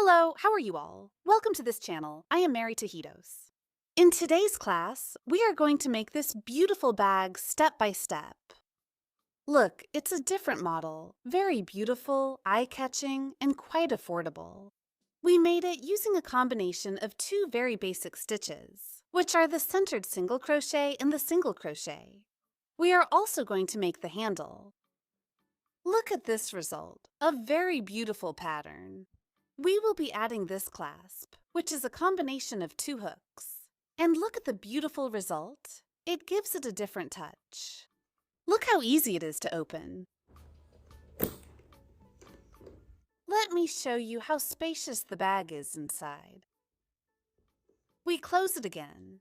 Hello, how are you all? Welcome to this channel. I am Mary Tajitos. In today's class, we are going to make this beautiful bag step by step. Look, it's a different model, very beautiful, eye-catching, and quite affordable. We made it using a combination of two very basic stitches, which are the centered single crochet and the single crochet. We are also going to make the handle. Look at this result, a very beautiful pattern. We will be adding this clasp, which is a combination of two hooks. And look at the beautiful result. It gives it a different touch. Look how easy it is to open. Let me show you how spacious the bag is inside. We close it again.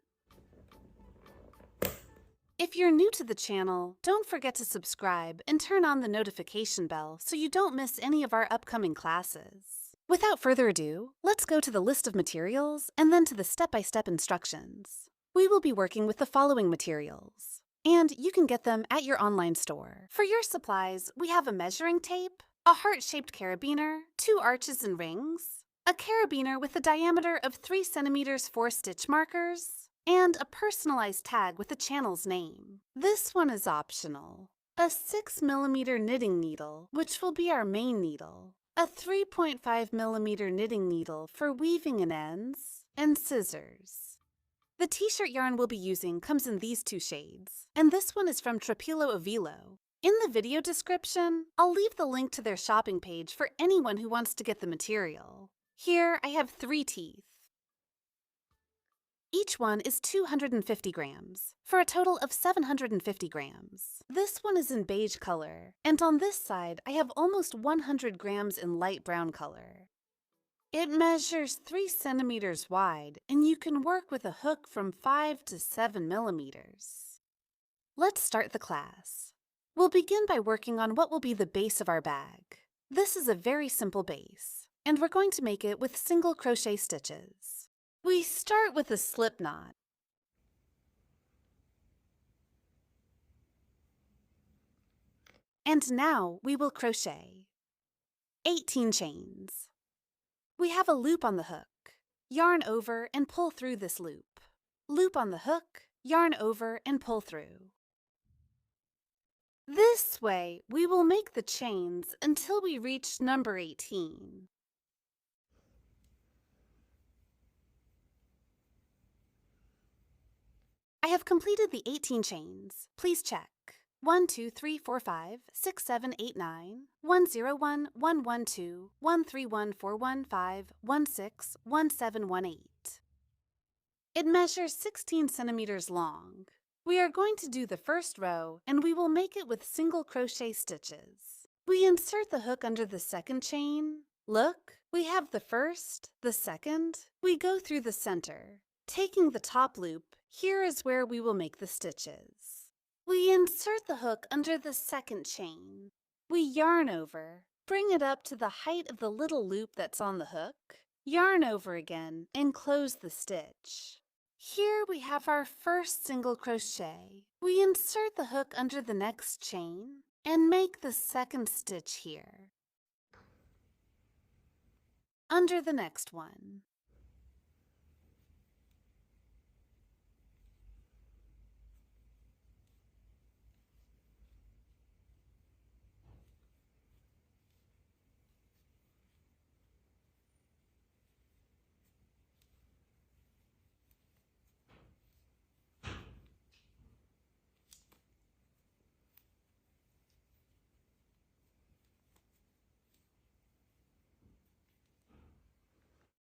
If you're new to the channel, don't forget to subscribe and turn on the notification bell so you don't miss any of our upcoming classes. Without further ado, let's go to the list of materials and then to the step-by-step instructions. We will be working with the following materials, and you can get them at your online store. For your supplies, we have a measuring tape, a heart-shaped carabiner, 2 arches and rings, a carabiner with a diameter of 3 centimeters 4 stitch markers, and a personalized tag with the channel's name. This one is optional. A 6mm knitting needle, which will be our main needle, a 3.5mm knitting needle for weaving in ends, and scissors. The t-shirt yarn we'll be using comes in these 2 shades, and this one is from Tropilo Avilo. In the video description, I'll leave the link to their shopping page for anyone who wants to get the material. Here I have 3 teeth. Each one is 250 grams, for a total of 750 grams. This one is in beige color, and on this side I have almost 100 grams in light brown color. It measures 3 centimeters wide, and you can work with a hook from 5 to 7 millimeters. Let's start the class. We'll begin by working on what will be the base of our bag. This is a very simple base, and we're going to make it with single crochet stitches. We start with a slip knot. And now we will crochet 18 chains. We have a loop on the hook. Yarn over and pull through this loop. Loop on the hook, yarn over and pull through. This way, we will make the chains until we reach number 18. I have completed the 18 chains. Please check. 1, 2, 3, 4, 5, 6, 7, 8, 9, 1, 0, 1, 1, 1, 2, 1, 3, 1, 4, 1, 5, 1, 6, 1, 7, 1, 8. It measures 16 centimeters long. We are going to do the first row, and we will make it with single crochet stitches. We insert the hook under the second chain. Look, we have the first, the second. We go through the center. Taking the top loop, here is where we will make the stitches. We insert the hook under the second chain. We yarn over, bring it up to the height of the little loop that's on the hook, yarn over again, and close the stitch. Here we have our first single crochet. We insert the hook under the next chain and make the second stitch here. Under the next one.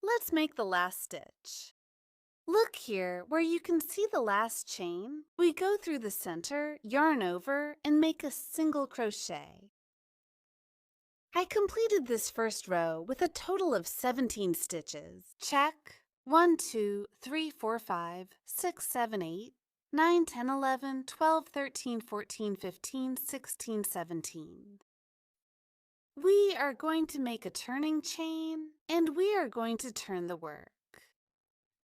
Let's make the last stitch. Look here where you can see the last chain. We go through the center, yarn over, and make a single crochet. I completed this first row with a total of 17 stitches. Check. 1, 2, 3, 4, 5, 6, 7, 8, 9, 10, 11, 12, 13, 14, 15, 16, 17. We are going to make a turning chain, and we are going to turn the work.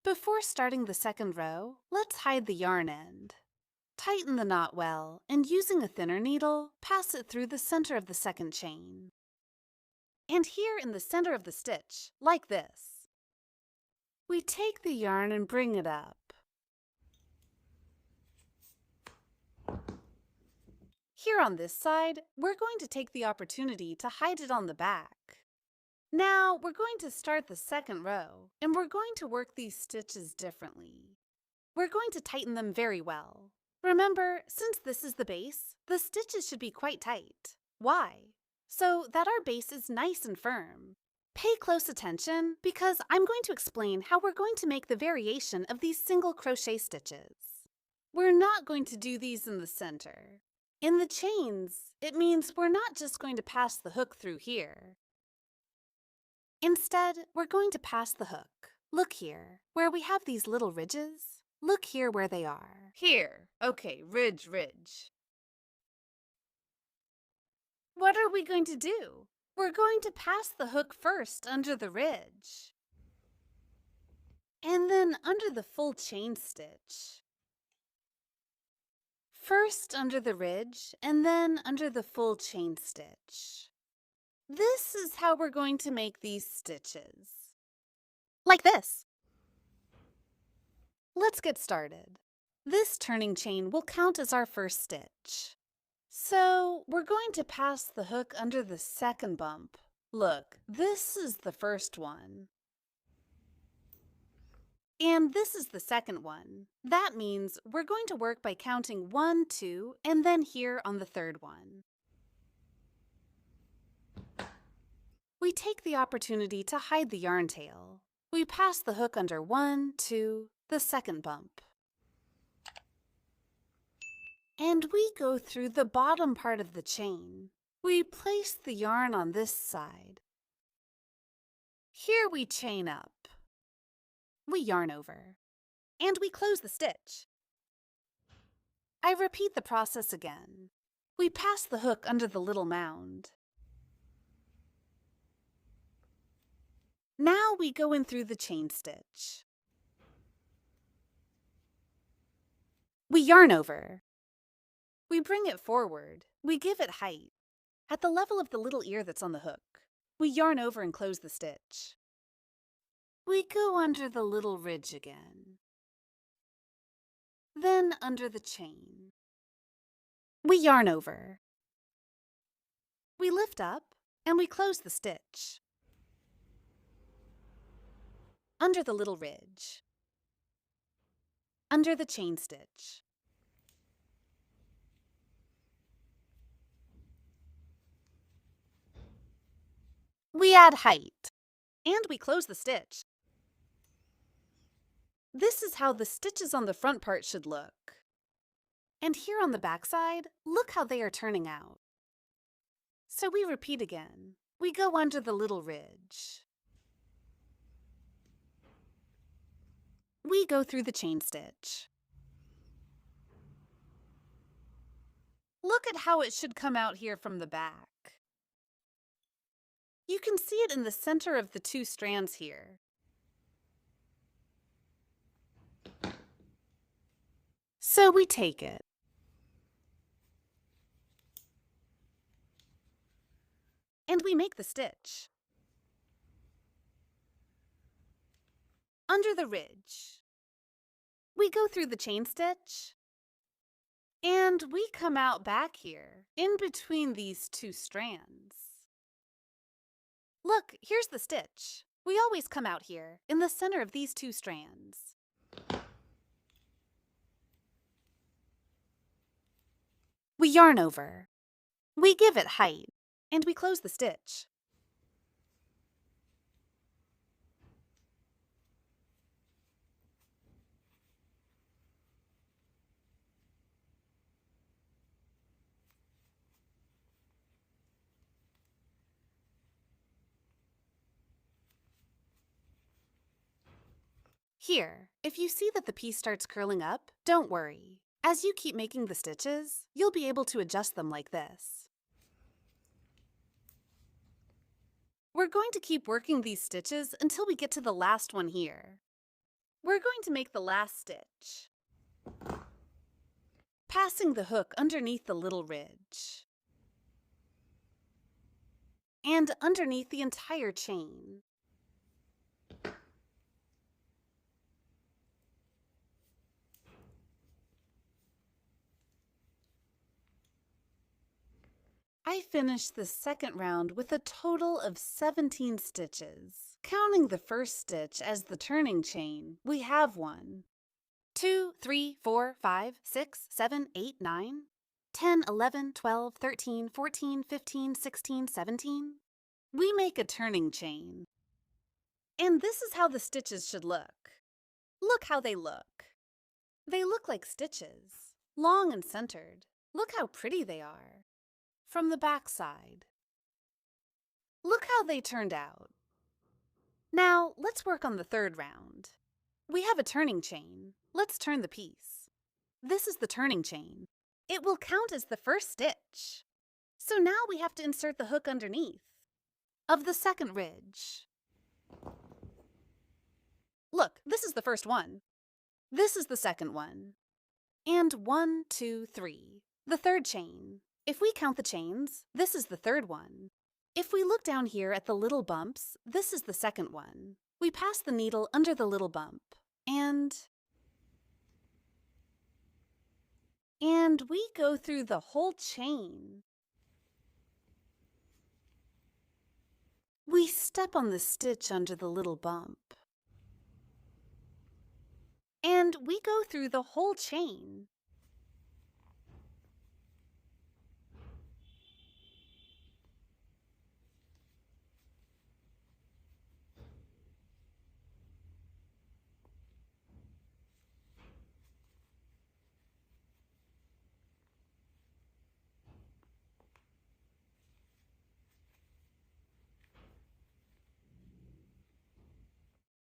Before starting the second row, let's hide the yarn end. Tighten the knot well, and using a thinner needle, pass it through the center of the second chain. and here in the center of the stitch, like this. We take the yarn and bring it up. Here on this side, we're going to take the opportunity to hide it on the back. Now we're going to start the second row, and we're going to work these stitches differently. We're going to tighten them very well. Remember, since this is the base, the stitches should be quite tight. Why? So that our base is nice and firm. Pay close attention because I'm going to explain how we're going to make the variation of these single crochet stitches. We're not going to do these in the center. In the chains, it means we're not just going to pass the hook through here. Instead, we're going to pass the hook. Look here, where we have these little ridges. Look here where they are. Here. Okay, ridge. What are we going to do? We're going to pass the hook first under the ridge. And then under the full chain stitch. First under the ridge, and then under the full chain stitch. This is how we're going to make these stitches. Like this. Let's get started. This turning chain will count as our first stitch. So we're going to pass the hook under the second bump. Look, this is the first one. And this is the second one. That means we're going to work by counting 1, 2, and then here on the third one. We take the opportunity to hide the yarn tail. We pass the hook under 1, 2, the second bump. And we go through the bottom part of the chain. We place the yarn on this side. Here we chain up. We yarn over, and we close the stitch. I repeat the process again. We pass the hook under the little mound. Now we go in through the chain stitch. We yarn over. We bring it forward. We give it height, at the level of the little ear that's on the hook. We yarn over and close the stitch. We go under the little ridge again. Then under the chain. We yarn over. We lift up and we close the stitch. Under the little ridge. Under the chain stitch. We add height and we close the stitch. This is how the stitches on the front part should look. And here on the back side, look how they are turning out. So we repeat again. We go under the little ridge. We go through the chain stitch. Look at how it should come out here from the back. You can see it in the center of the two strands here. So we take it. And we make the stitch. Under the ridge. We go through the chain stitch. And we come out back here, in between these two strands. Look, here's the stitch. We always come out here, in the center of these two strands. We yarn over. We give it height, and we close the stitch. Here, if you see that the piece starts curling up, don't worry. As you keep making the stitches, you'll be able to adjust them like this. We're going to keep working these stitches until we get to the last one here. We're going to make the last stitch, passing the hook underneath the little ridge. and underneath the entire chain. I finished the second round with a total of 17 stitches. Counting the first stitch as the turning chain, we have 1, 2, 3, 4, 5, 6, 7, 8, 9, 10, 11, 12, 13, 14, 15, 16, 17. We make a turning chain. And this is how the stitches should look. Look how they look. They look like stitches, long and centered. Look how pretty they are. From the back side. Look how they turned out. Now, let's work on the third round. We have a turning chain. Let's turn the piece. This is the turning chain. It will count as the first stitch. So now we have to insert the hook underneath of the second ridge. Look, this is the first one. This is the second one. And 1, 2, 3, the third chain. If we count the chains, this is the third one. If we look down here at the little bumps, this is the second one. We pass the needle under the little bump, and we go through the whole chain. We step on the stitch under the little bump, and we go through the whole chain.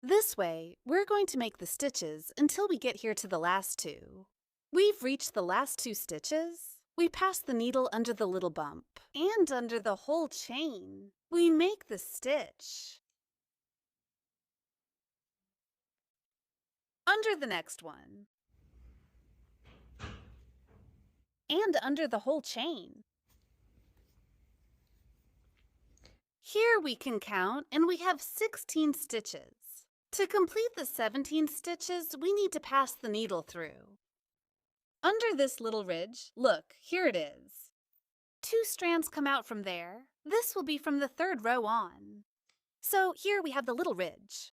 This way, we're going to make the stitches until we get here to the last 2. We've reached the last 2 stitches. We pass the needle under the little bump and under the whole chain. We make the stitch. Under the next one. And under the whole chain. Here we can count, and we have 16 stitches. To complete the 17 stitches, we need to pass the needle through. Under this little ridge, look, here it is. 2 strands come out from there. This will be from the third row on. So here we have the little ridge.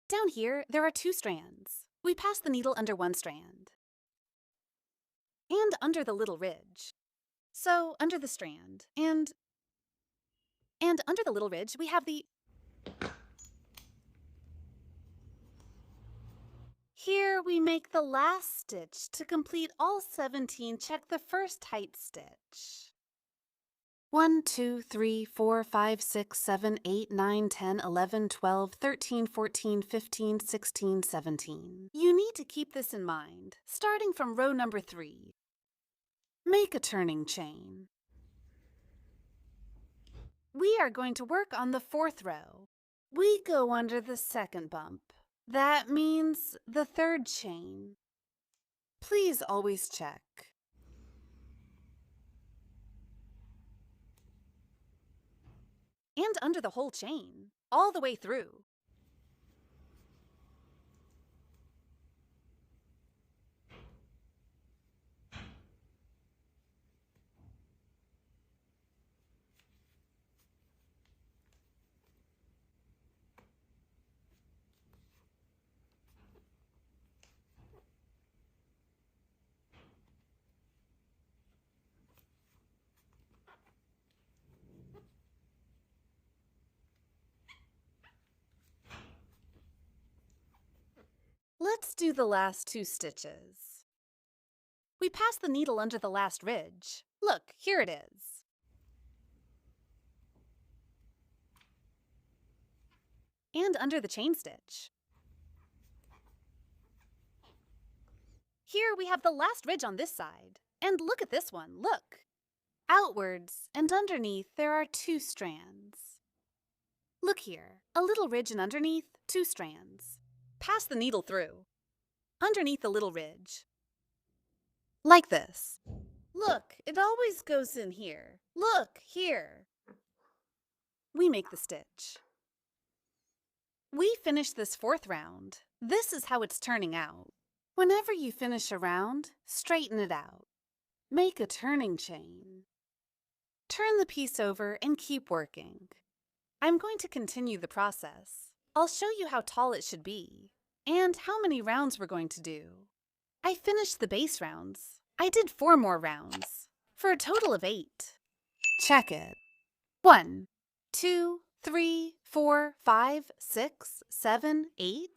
Down here, there are 2 strands. We pass the needle under 1 strand. And under the little ridge. So under the strand, and under the little ridge, we have the... Here we make the last stitch. To complete all 17, check the first tight stitch. 1, 2, 3, 4, 5, 6, 7, 8, 9, 10, 11, 12, 13, 14, 15, 16, 17. You need to keep this in mind, starting from row number 3. Make a turning chain. We are going to work on the 4th row. We go under the second bump. That means the third chain. Please always check. And under the whole chain, all the way through. Let's do the last 2 stitches. We pass the needle under the last ridge. Look, here it is. And under the chain stitch. Here we have the last ridge on this side. And look at this one, look. Outwards and underneath there are 2 strands. Look here, a little ridge and underneath, 2 strands. Pass the needle through. Underneath the little ridge. Like this. Look, it always goes in here. Look, here. we make the stitch. We finished this 4th round. This is how it's turning out. Whenever you finish a round, straighten it out. Make a turning chain. Turn the piece over and keep working. I'm going to continue the process. I'll show you how tall it should be and how many rounds we're going to do. I finished the base rounds. I did 4 more rounds for a total of 8. Check it. 1, 2, 3, 4, 5, 6, 7, 8.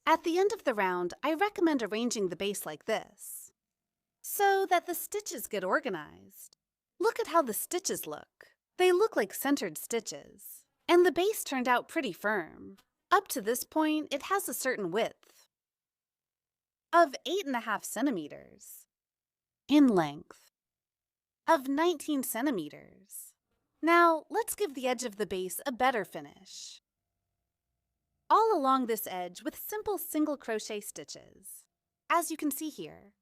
At the end of the round, I recommend arranging the base like this, so that the stitches get organized. Look at how the stitches look. They look like centered stitches, and the base turned out pretty firm. Up to this point, it has a certain width of 8.5 centimeters, in length of 19 centimeters. Now, let's give the edge of the base a better finish. All along this edge with simple single crochet stitches. As you can see here,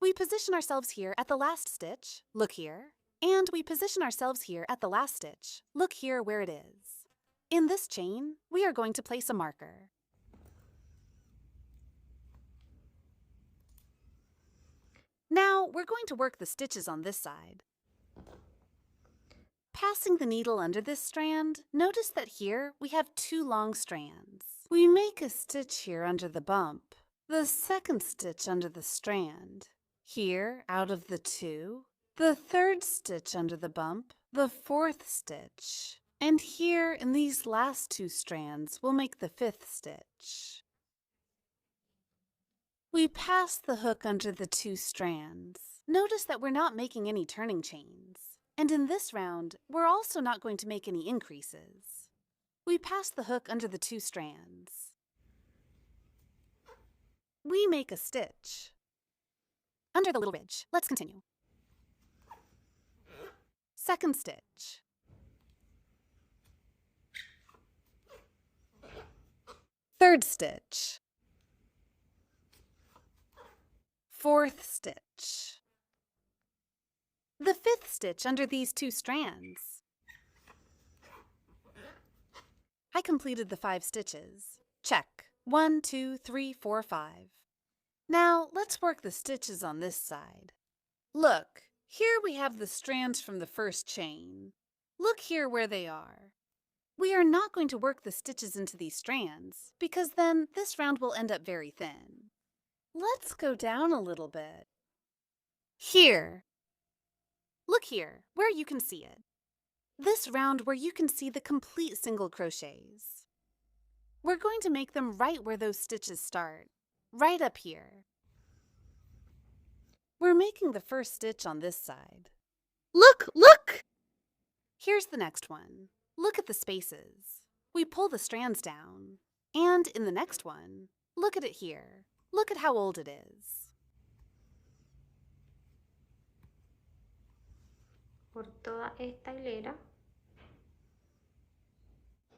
we position ourselves here at the last stitch, look here, and we position ourselves here at the last stitch, look here where it is. In this chain, we are going to place a marker. Now, we're going to work the stitches on this side. Passing the needle under this strand, notice that here we have 2 long strands. We make a stitch here under the bump, the 2nd stitch under the strand. Here, out of the 2, the 3rd stitch under the bump, the 4th stitch. And here in these last 2 strands, we'll make the 5th stitch. We pass the hook under the 2 strands. Notice that we're not making any turning chains. And in this round, we're also not going to make any increases. We pass the hook under the 2 strands. We make a stitch under the little ridge. Let's continue. 2nd stitch. 3rd stitch. 4th stitch. The 5th stitch under these 2 strands. I completed the 5 stitches. Check. 1, 2, 3, 4, 5. Now, let's work the stitches on this side. Look, here we have the strands from the first chain. Look here where they are. We are not going to work the stitches into these strands, because then this round will end up very thin. Let's go down a little bit. Here. Look here, where you can see it. This round where you can see the complete single crochets. We're going to make them right where those stitches start, right up here. We're making the first stitch on this side. Look, look! Here's the next one. Look at the spaces. We pull the strands down. And in the next one, look at it here. Look at how old it is. Por toda esta hilera.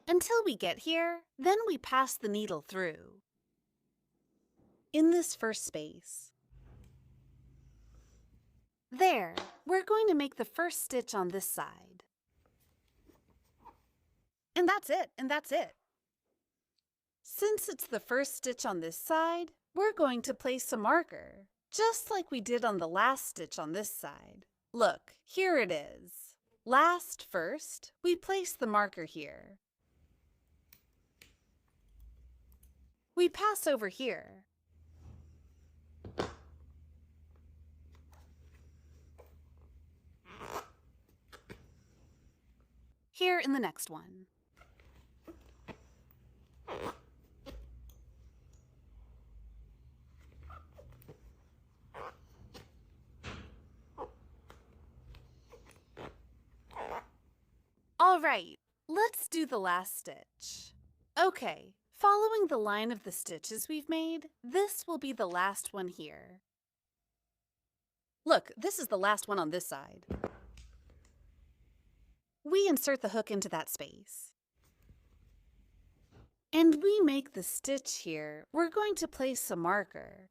Until we get here, then we pass the needle through. In this first space. There, we're going to make the first stitch on this side. And that's it, and that's it. Since it's the first stitch on this side, we're going to place a marker, just like we did on the last stitch on this side. Look, here it is. Last first, we place the marker here. We pass over here. Here in the next one. All right, let's do the last stitch. Okay, following the line of the stitches we've made, this will be the last one here. Look, this is the last one on this side. We insert the hook into that space. And we make the stitch here. We're going to place a marker.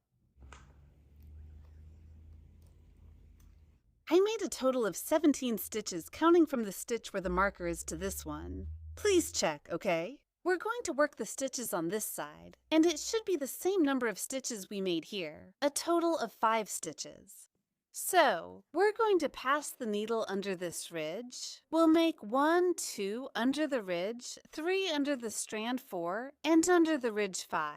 I made a total of 17 stitches, counting from the stitch where the marker is to this one. Please check, okay? We're going to work the stitches on this side, and it should be the same number of stitches we made here, a total of 5 stitches. So, we're going to pass the needle under this ridge. We'll make 1, 2 under the ridge, 3 under the strand 4, and under the ridge 5.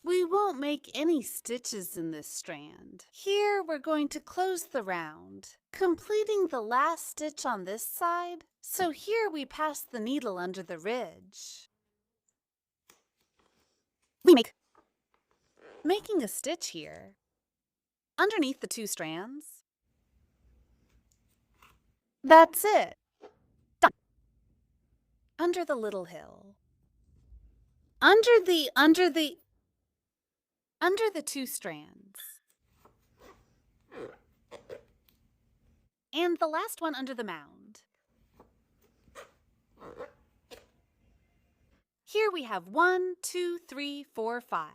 We won't make any stitches in this strand. Here we're going to close the round, completing the last stitch on this side. So here we pass the needle under the ridge. Making a stitch here. Underneath the 2 strands. That's it. Done. Under the little hill. Under the 2 strands. And the last one under the mound. Here we have 1, 2, 3, 4, 5.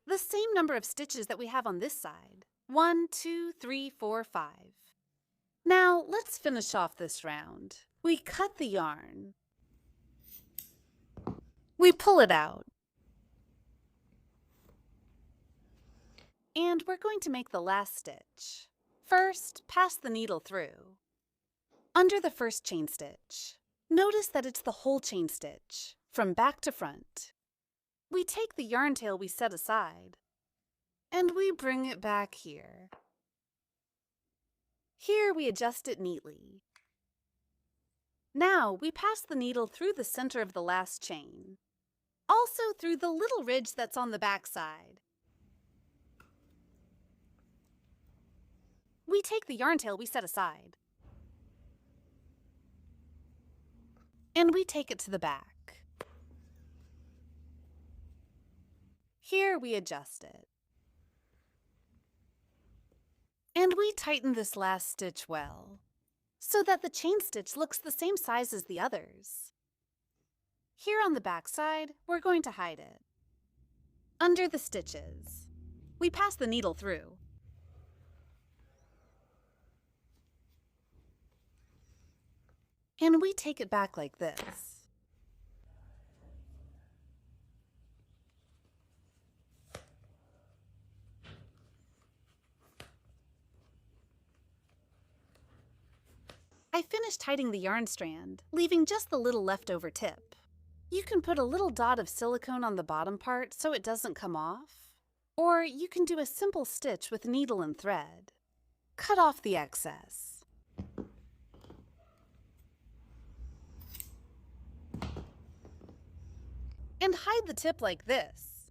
The same number of stitches that we have on this side. 1, 2, 3, 4, 5. Now let's finish off this round. We cut the yarn. We pull it out. And we're going to make the last stitch. First, pass the needle through. Under the first chain stitch, notice that it's the whole chain stitch, from back to front. We take the yarn tail we set aside, and we bring it back here. Here we adjust it neatly. Now we pass the needle through the center of the last chain, also through the little ridge that's on the back side. We take the yarn tail we set aside, and we take it to the back. Here we adjust it. And we tighten this last stitch well, so that the chain stitch looks the same size as the others. Here on the back side, we're going to hide it. Under the stitches, we pass the needle through. And we take it back like this. I finished hiding the yarn strand, leaving just the little leftover tip. You can put a little dot of silicone on the bottom part so it doesn't come off, or you can do a simple stitch with needle and thread. Cut off the excess. And hide the tip like this.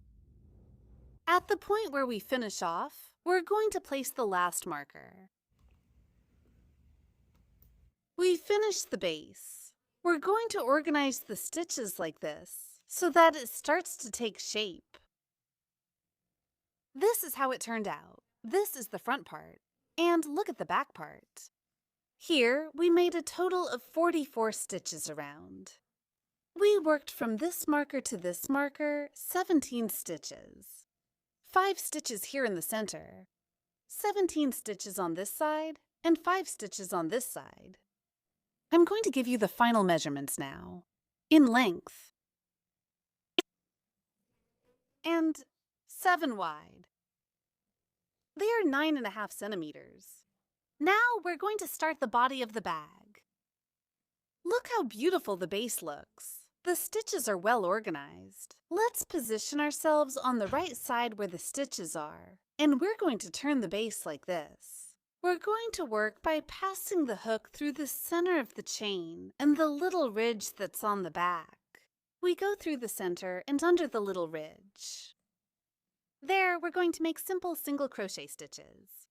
At the point where we finish off, we're going to place the last marker. We finished the base. We're going to organize the stitches like this so that it starts to take shape. This is how it turned out. This is the front part. And look at the back part. Here, we made a total of 44 stitches around. We worked from this marker to this marker, 17 stitches. 5 stitches here in the center, 17 stitches on this side, and 5 stitches on this side. I'm going to give you the final measurements now. In length, and 7 wide. They are 9.5 centimeters. Now we're going to start the body of the bag. Look how beautiful the base looks. The stitches are well organized. Let's position ourselves on the right side where the stitches are, and we're going to turn the base like this. We're going to work by passing the hook through the center of the chain and the little ridge that's on the back. We go through the center and under the little ridge. There, we're going to make simple single crochet stitches.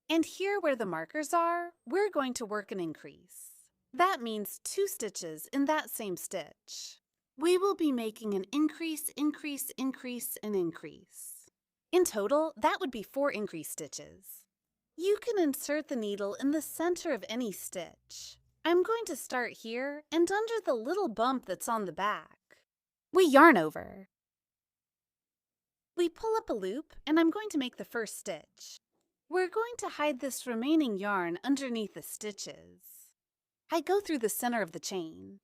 And here where the markers are, we're going to work an increase. That means 2 stitches in that same stitch. We will be making an increase, increase, increase, and increase. In total, that would be 4 increase stitches. You can insert the needle in the center of any stitch. I'm going to start here and under the little bump that's on the back. We yarn over. We pull up a loop, and I'm going to make the first stitch. We're going to hide this remaining yarn underneath the stitches. I go through the center of the chain.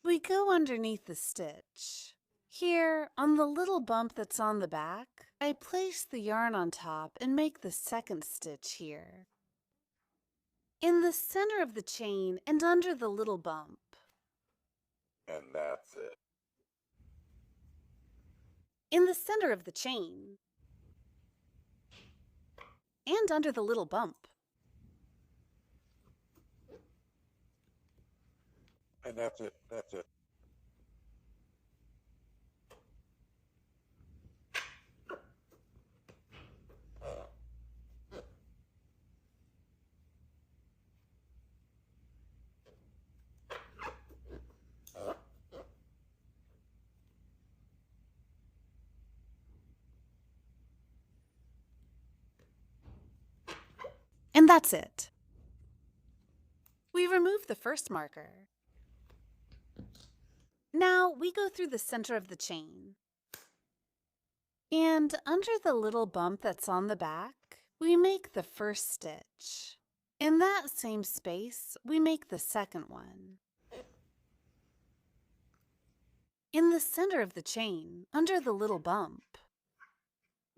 We go underneath the stitch. Here, on the little bump that's on the back, I place the yarn on top and make the second stitch here. In the center of the chain and under the little bump. And that's it. In the center of the chain. And under the little bump. And that's it. That's it. And that's it. We remove the first marker. Now we go through the center of the chain. And under the little bump that's on the back, we make the first stitch. In that same space, we make the second one. In the center of the chain, under the little bump,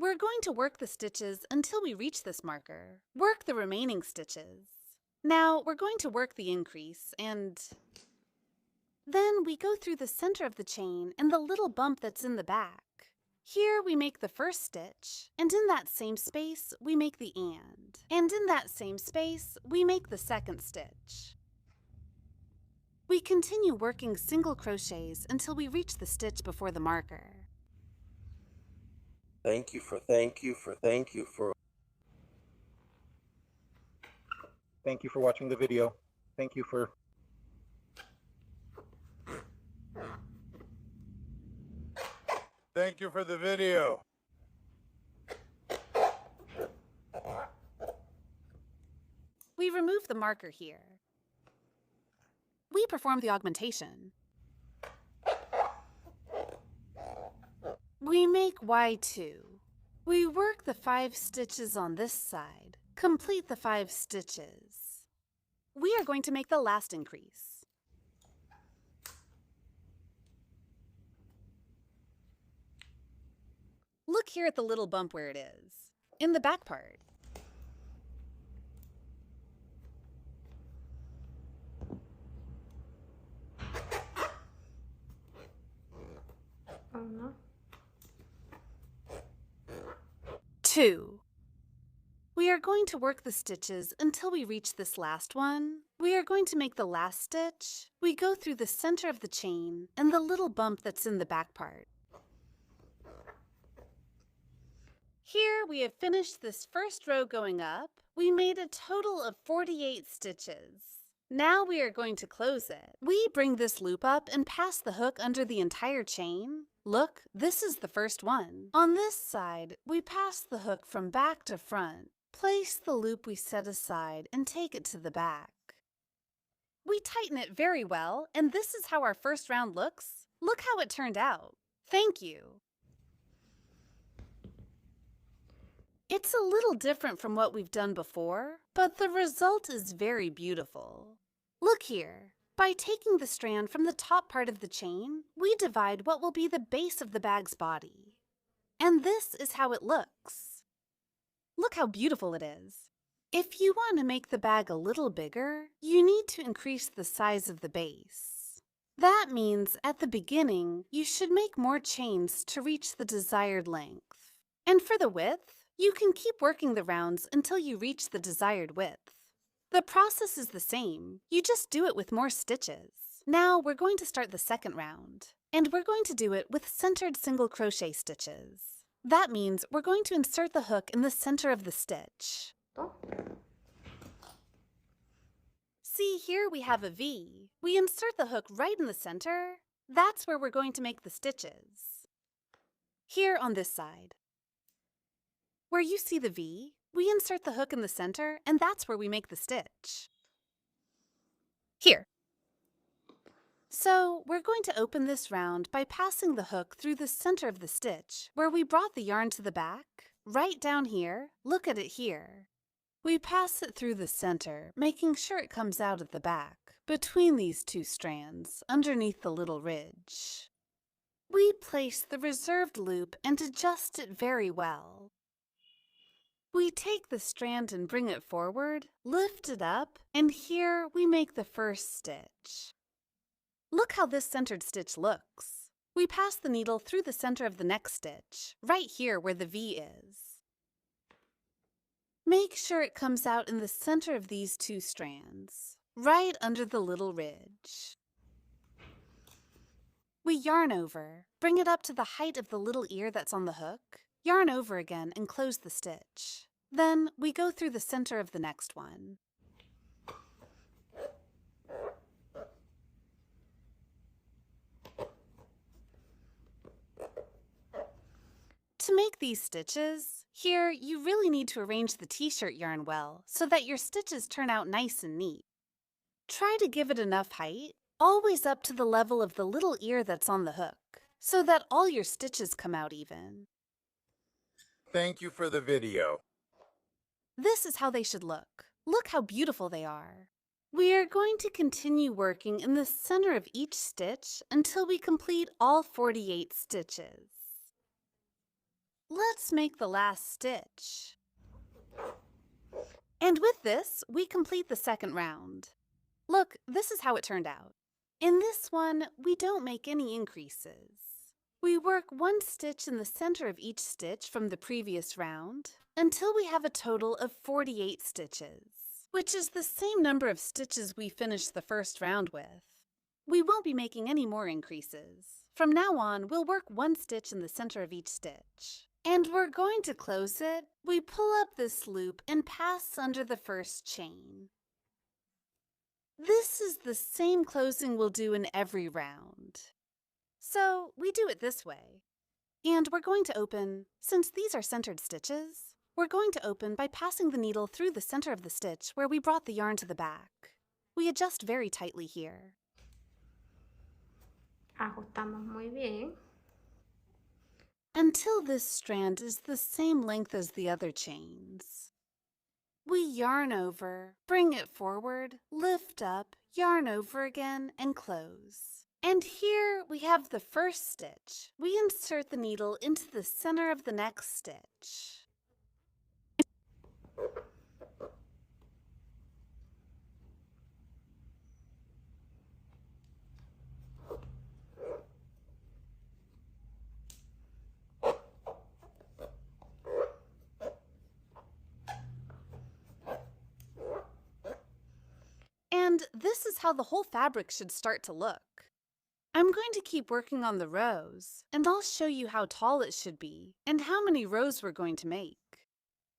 we're going to work the stitches until we reach this marker. Work the remaining stitches. Now we're going to work the increase and then we go through the center of the chain and the little bump that's in the back. Here we make the first stitch, and in that same space we make the and in that same space we make the second stitch. We continue working single crochets until we reach the stitch before the marker. Thank you for watching the video. Thank you for the video. We remove the marker here. We perform the augmentation. We make Y2. We work the 5 stitches on this side. Complete the 5 stitches. We are going to make the last increase. Look here at the little bump where it is, in the back part. Oh no. 2. We are going to work the stitches until we reach this last one. We are going to make the last stitch. We go through the center of the chain and the little bump that's in the back part. Here we have finished this first row going up. We made a total of 48 stitches. Now we are going to close it. We bring this loop up and pass the hook under the entire chain. Look, this is the first one. On this side, we pass the hook from back to front. Place the loop we set aside and take it to the back. We tighten it very well, and this is how our first round looks. Look how it turned out. Thank you. It's a little different from what we've done before, but the result is very beautiful. Look here. By taking the strand from the top part of the chain, we divide what will be the base of the bag's body. And this is how it looks. Look how beautiful it is. If you want to make the bag a little bigger, you need to increase the size of the base. That means at the beginning, you should make more chains to reach the desired length. And for the width, you can keep working the rounds until you reach the desired width. The process is the same, you just do it with more stitches. Now we're going to start the second round, and we're going to do it with centered single crochet stitches. That means we're going to insert the hook in the center of the stitch. Oh. See, here we have a V. We insert the hook right in the center. That's where we're going to make the stitches. Here on this side. Where you see the V, we insert the hook in the center, and that's where we make the stitch. Here. So we're going to open this round by passing the hook through the center of the stitch, where we brought the yarn to the back. Right down here, look at it here. We pass it through the center, making sure it comes out at the back, between these two strands, underneath the little ridge. We place the reserved loop and adjust it very well. We take the strand and bring it forward, lift it up, and here we make the first stitch. Look how this centered stitch looks. We pass the needle through the center of the next stitch, right here where the V is. Make sure it comes out in the center of these two strands, right under the little ridge. We yarn over, bring it up to the height of the little ear that's on the hook, yarn over again and close the stitch. Then we go through the center of the next one. To make these stitches, here you really need to arrange the t-shirt yarn well so that your stitches turn out nice and neat. Try to give it enough height, always up to the level of the little ear that's on the hook, so that all your stitches come out even. Thank you for the video. This is how they should look. Look how beautiful they are. We are going to continue working in the center of each stitch until we complete all 48 stitches. Let's make the last stitch. And with this, we complete the second round. Look, this is how it turned out. In this one, we don't make any increases. We work one stitch in the center of each stitch from the previous round until we have a total of 48 stitches, which is the same number of stitches we finished the first round with. We won't be making any more increases. From now on, we'll work one stitch in the center of each stitch. And we're going to close it. We pull up this loop and pass under the first chain. This is the same closing we'll do in every round. So we do it this way. And we're going to open, since these are centered stitches, we're going to open by passing the needle through the center of the stitch where we brought the yarn to the back. We adjust very tightly here. Ajustamos muy bien. Until this strand is the same length as the other chains. We yarn over, bring it forward, lift up, yarn over again, and close. And here we have the first stitch. We insert the needle into the center of the next stitch. And this is how the whole fabric should start to look. I'm going to keep working on the rows, and I'll show you how tall it should be and how many rows we're going to make.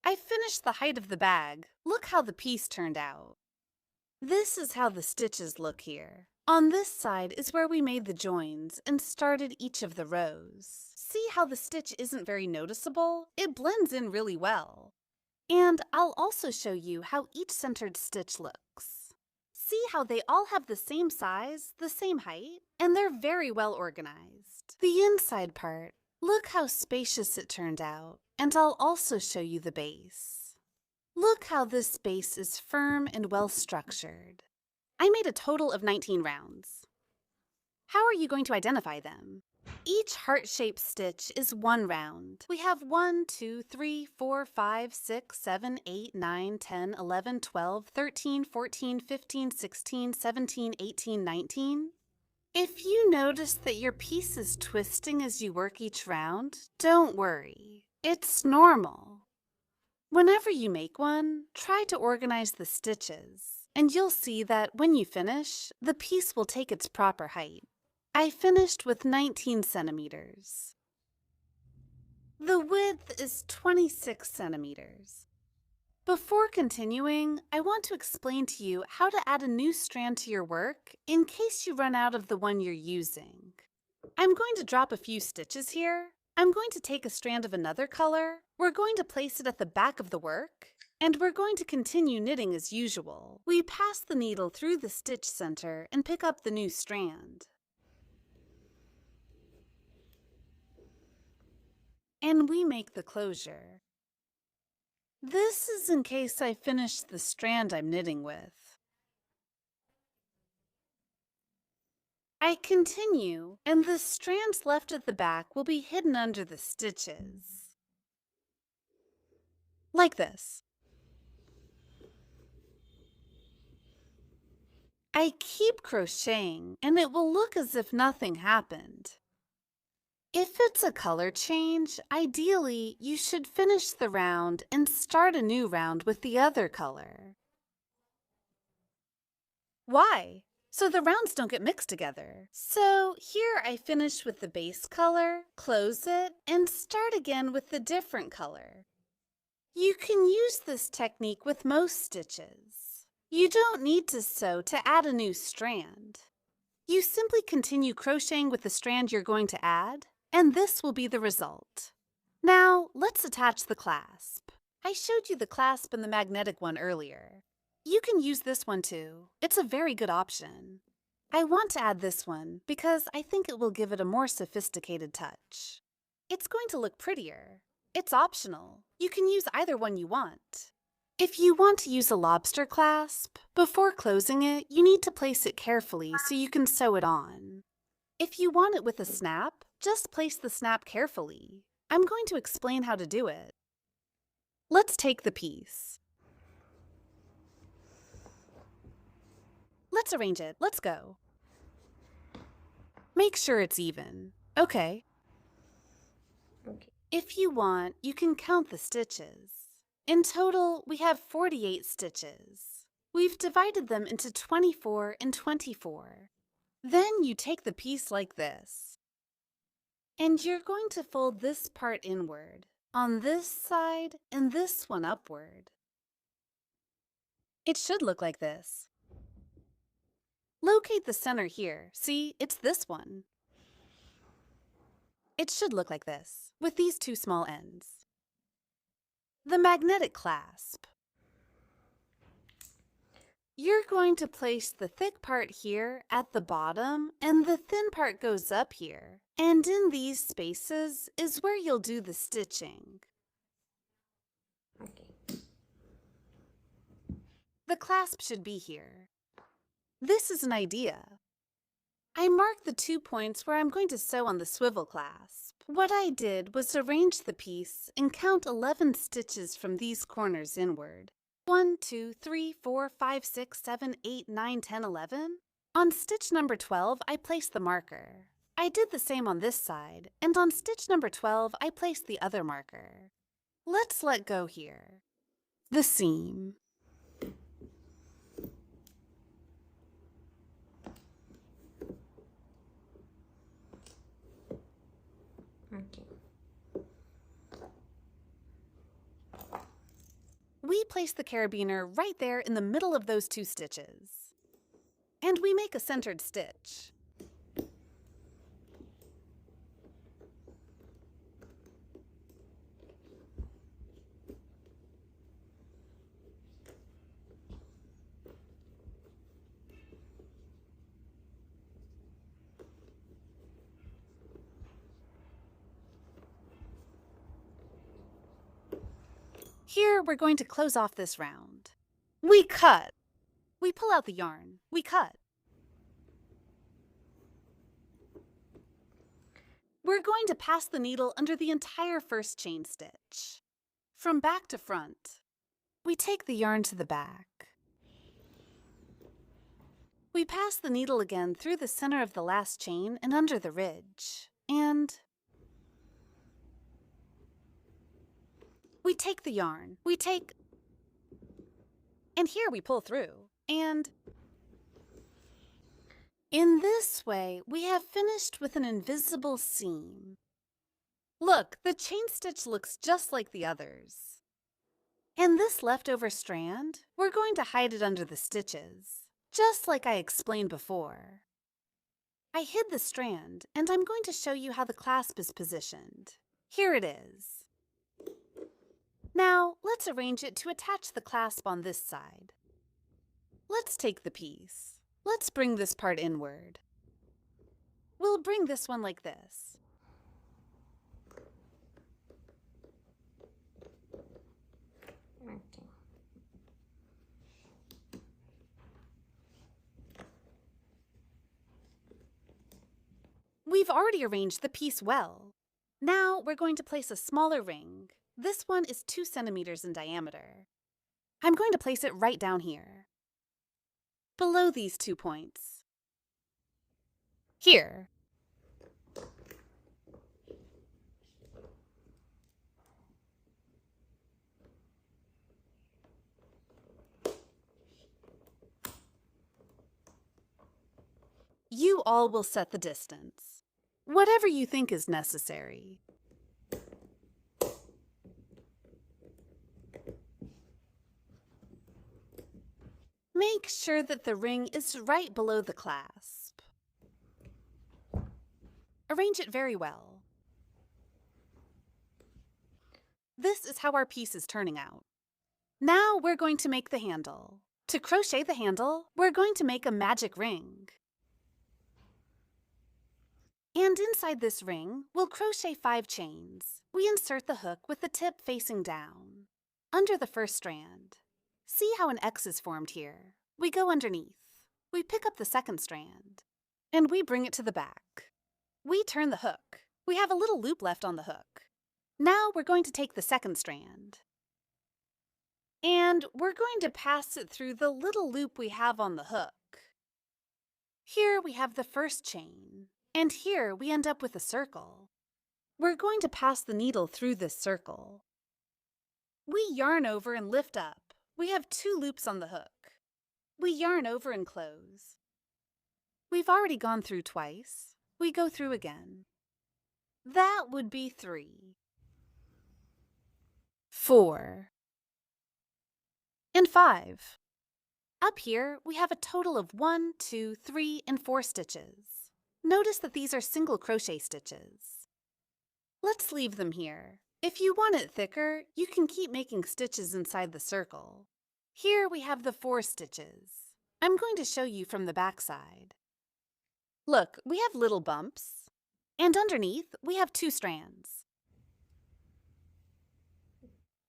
I finished the height of the bag. Look how the piece turned out. This is how the stitches look here. On this side is where we made the joins and started each of the rows. See how the stitch isn't very noticeable? It blends in really well. And I'll also show you how each centered stitch looks. See how they all have the same size, the same height, and they're very well organized. The inside part, look how spacious it turned out, and I'll also show you the base. Look how this base is firm and well structured. I made a total of 19 rounds. How are you going to identify them? Each heart-shaped stitch is one round. We have 1, 2, 3, 4, 5, 6, 7, 8, 9, 10, 11, 12, 13, 14, 15, 16, 17, 18, 19. If you notice that your piece is twisting as you work each round, don't worry. It's normal. Whenever you make one, try to organize the stitches, and you'll see that when you finish, the piece will take its proper height. I finished with 19 centimeters. The width is 26 centimeters. Before continuing, I want to explain to you how to add a new strand to your work in case you run out of the one you're using. I'm going to drop a few stitches here. I'm going to take a strand of another color. We're going to place it at the back of the work, and we're going to continue knitting as usual. We pass the needle through the stitch center and pick up the new strand. And we make the closure. This is in case I finish the strand I'm knitting with. I continue, and the strands left at the back will be hidden under the stitches. Like this. I keep crocheting, and it will look as if nothing happened. If it's a color change, ideally, you should finish the round and start a new round with the other color. Why? So the rounds don't get mixed together. So here I finish with the base color, close it, and start again with the different color. You can use this technique with most stitches. You don't need to sew to add a new strand. You simply continue crocheting with the strand you're going to add, and this will be the result. Now, let's attach the clasp. I showed you the clasp and the magnetic one earlier. You can use this one too. It's a very good option. I want to add this one because I think it will give it a more sophisticated touch. It's going to look prettier. It's optional. You can use either one you want. If you want to use a lobster clasp, before closing it, you need to place it carefully so you can sew it on. If you want it with a snap, just place the snap carefully. I'm going to explain how to do it. Let's take the piece. Let's arrange it. Let's go. Make sure it's even. Okay. If you want, you can count the stitches. In total, we have 48 stitches. We've divided them into 24 and 24. Then you take the piece like this. And you're going to fold this part inward, on this side and this one upward. It should look like this. Locate the center here. See, it's this one. It should look like this, with these two small ends. The magnetic clasp. You're going to place the thick part here at the bottom, and the thin part goes up here. And in these spaces is where you'll do the stitching. The clasp should be here. This is an idea. I marked the 2 points where I'm going to sew on the swivel clasp. What I did was arrange the piece and count 11 stitches from these corners inward. 1, 2, 3, 4, 5, 6, 7, 8, 9, 10, 11. On stitch number 12, I placed the marker. I did the same on this side, and on stitch number 12, I placed the other marker. Let's let go here. The seam. We place the carabiner right there in the middle of those 2 stitches. And we make a centered stitch. Here, we're going to close off this round. We cut. We pull out the yarn. We cut. We're going to pass the needle under the entire first chain stitch. From back to front. We take the yarn to the back. We pass the needle again through the center of the last chain and under the ridge. And we take the yarn. And here we pull through. And in this way, we have finished with an invisible seam. Look, the chain stitch looks just like the others. And this leftover strand, we're going to hide it under the stitches, just like I explained before. I hid the strand, and I'm going to show you how the clasp is positioned. Here it is. Now, let's arrange it to attach the clasp on this side. Let's take the piece. Let's bring this part inward. We'll bring this one like this. We've already arranged the piece well. Now we're going to place a smaller ring. This one is 2 centimeters in diameter. I'm going to place it right down here, below these 2 points. Here. You all will set the distance, whatever you think is necessary. Make sure that the ring is right below the clasp. Arrange it very well. This is how our piece is turning out. Now we're going to make the handle. To crochet the handle, we're going to make a magic ring. And inside this ring, we'll crochet 5 chains. We insert the hook with the tip facing down, under the first strand. See how an X is formed here? We go underneath. We pick up the second strand, and we bring it to the back. We turn the hook. We have a little loop left on the hook. Now we're going to take the second strand, and we're going to pass it through the little loop we have on the hook. Here we have the first chain, and here we end up with a circle. We're going to pass the needle through this circle. We yarn over and lift up. We have 2 loops on the hook. We yarn over and close. We've already gone through twice. We go through again. That would be 3, 4, and 5. Up here, we have a total of 1, 2, 3, and 4 stitches. Notice that these are single crochet stitches. Let's leave them here. If you want it thicker, you can keep making stitches inside the circle. Here we have the 4 stitches. I'm going to show you from the back side. Look, we have little bumps, and underneath we have 2 strands.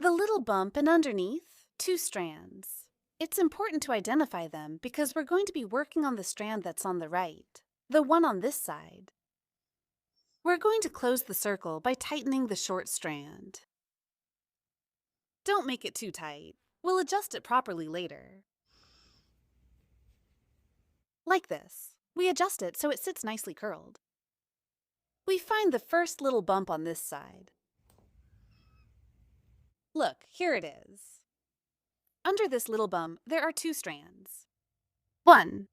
The little bump and underneath, 2 strands. It's important to identify them because we're going to be working on the strand that's on the right, the one on this side. We're going to close the circle by tightening the short strand. Don't make it too tight. We'll adjust it properly later. Like this. We adjust it so it sits nicely curled. We find the first little bump on this side. Look, here it is. Under this little bump, there are 2 strands. 1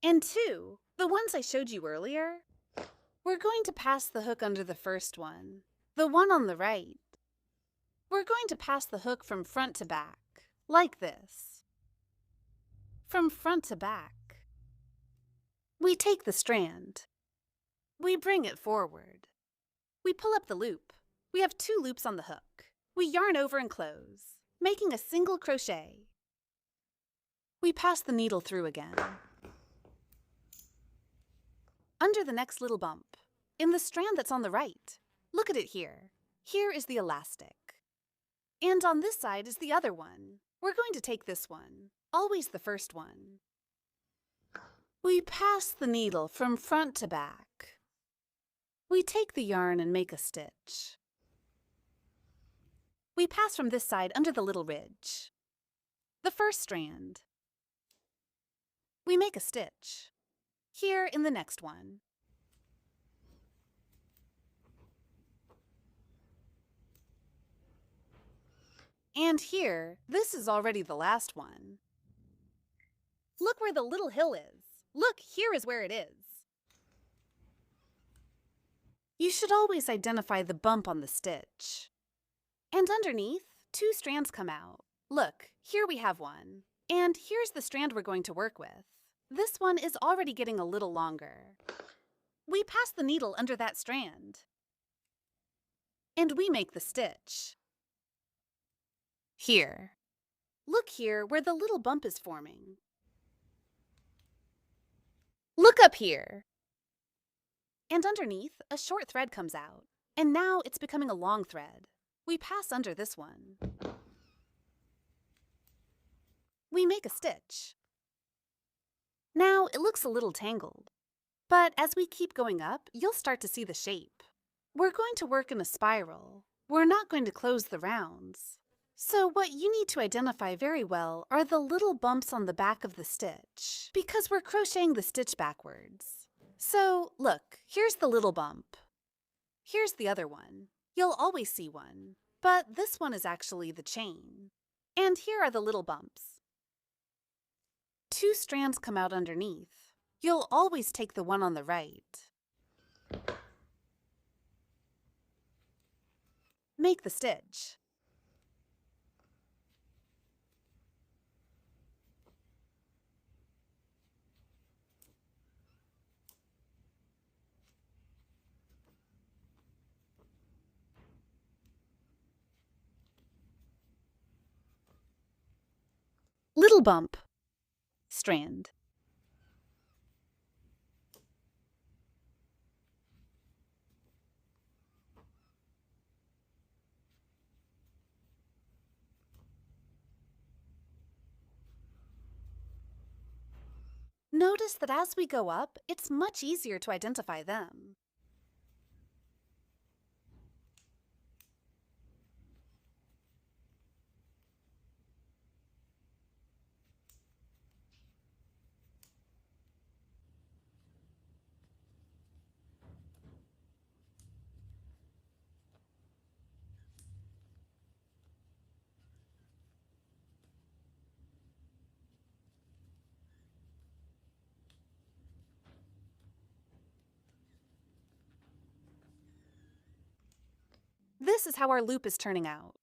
and 2, the ones I showed you earlier. We're going to pass the hook under the first one, the one on the right. We're going to pass the hook from front to back, like this. From front to back. We take the strand. We bring it forward. We pull up the loop. We have 2 loops on the hook. We yarn over and close, making a single crochet. We pass the needle through again. Under the next little bump, in the strand that's on the right, look at it here. Here is the elastic. And on this side is the other one. We're going to take this one, always the first one. We pass the needle from front to back. We take the yarn and make a stitch. We pass from this side under the little ridge. The first strand. We make a stitch. Here in the next one. And here, this is already the last one. Look where the little hill is. Look, here is where it is. You should always identify the bump on the stitch. And underneath, 2 strands come out. Look, here we have one. And here's the strand we're going to work with. This one is already getting a little longer. We pass the needle under that strand. And we make the stitch. Here. Look here where the little bump is forming. Look up here. And underneath, a short thread comes out. And now it's becoming a long thread. We pass under this one. We make a stitch. Now it looks a little tangled. But as we keep going up, you'll start to see the shape. We're going to work in a spiral. We're not going to close the rounds. So what you need to identify very well are the little bumps on the back of the stitch, because we're crocheting the stitch backwards. So look, here's the little bump. Here's the other one. You'll always see one, but this one is actually the chain. And here are the little bumps. 2 strands come out underneath. You'll always take the one on the right. Make the stitch. Little bump. Strand. Notice that as we go up, it's much easier to identify them. This is how our loop is turning out.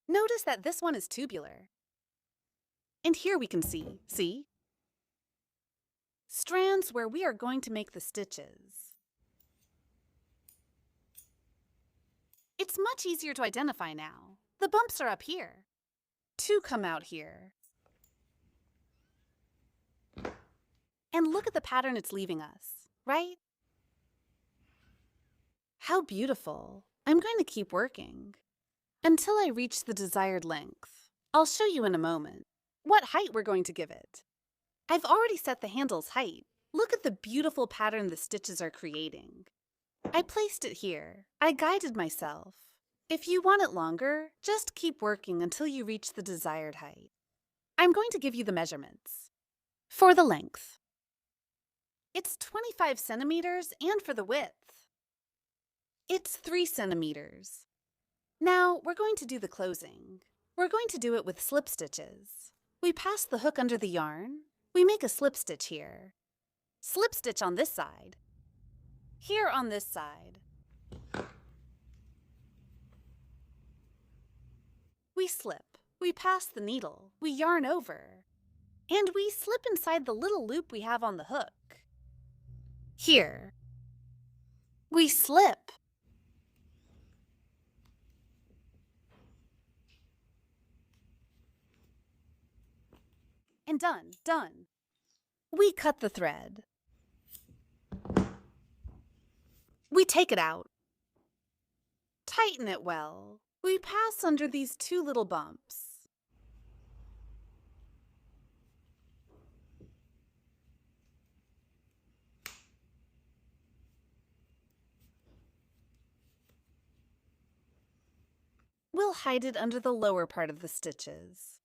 Notice that this one is tubular. And here we can see? Strands where we are going to make the stitches. It's much easier to identify now. The bumps are up here. 2 come out here. And look at the pattern it's leaving us, right? How beautiful. I'm going to keep working until I reach the desired length. I'll show you in a moment what height we're going to give it. I've already set the handle's height. Look at the beautiful pattern the stitches are creating. I placed it here. I guided myself. If you want it longer, just keep working until you reach the desired height. I'm going to give you the measurements. For the length, it's 25 centimeters, and for the width, it's 3 centimeters. Now, we're going to do the closing. We're going to do it with slip stitches. We pass the hook under the yarn. We make a slip stitch here. Slip stitch on this side. Here on this side. We slip. We pass the needle. We yarn over. And we slip inside the little loop we have on the hook. Here. We slip. And done. We cut the thread. We take it out. Tighten it well. We pass under these 2 little bumps. We'll hide it under the lower part of the stitches.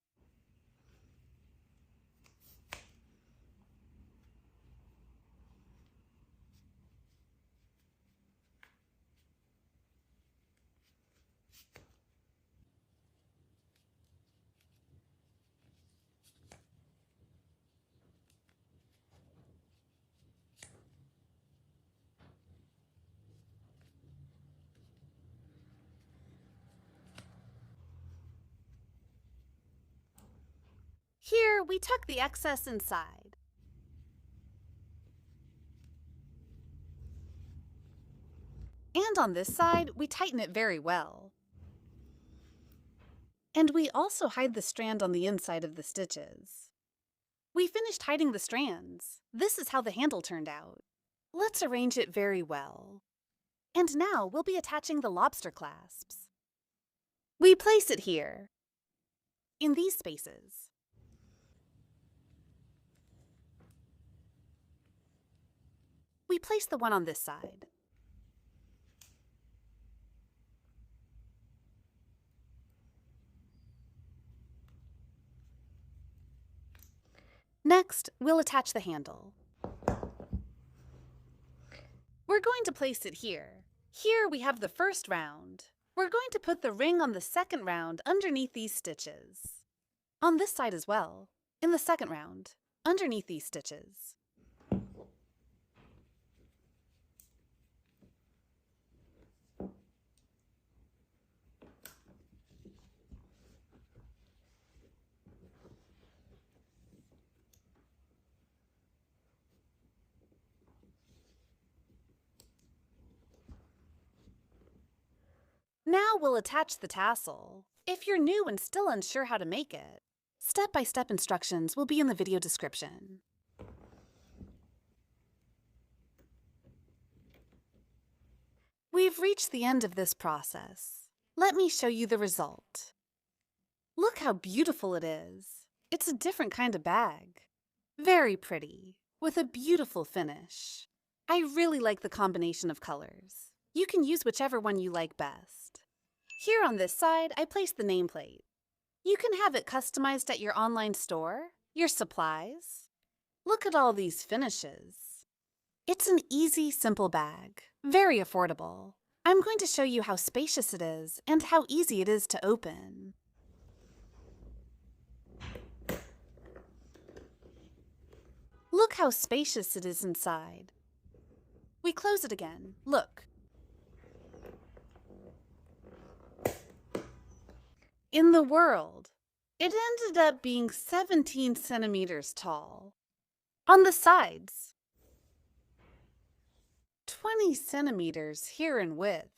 Here, we tuck the excess inside. And on this side, we tighten it very well. And we also hide the strand on the inside of the stitches. We finished hiding the strands. This is how the handle turned out. Let's arrange it very well. And now we'll be attaching the lobster clasps. We place it here, in these spaces. We place the one on this side. Next, we'll attach the handle. We're going to place it here. Here we have the first round. We're going to put the ring on the second round underneath these stitches. On this side as well, in the second round, underneath these stitches. Now we'll attach the tassel. If you're new and still unsure how to make it, step-by-step instructions will be in the video description. We've reached the end of this process. Let me show you the result. Look how beautiful it is. It's a different kind of bag. Very pretty, with a beautiful finish. I really like the combination of colors. You can use whichever one you like best. Here on this side, I placed the nameplate. You can have it customized at your online store, your supplies. Look at all these finishes. It's an easy, simple bag, very affordable. I'm going to show you how spacious it is and how easy it is to open. Look how spacious it is inside. We close it again. Look. In the world, it ended up being 17 centimeters tall. On the sides, 20 centimeters here in width.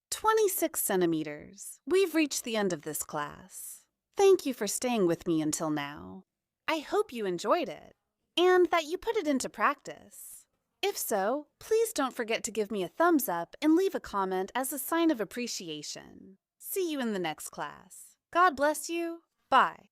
26 centimeters. We've reached the end of this class. Thank you for staying with me until now. I hope you enjoyed it and that you put it into practice. If so, please don't forget to give me a thumbs up and leave a comment as a sign of appreciation. See you in the next class. God bless you. Bye.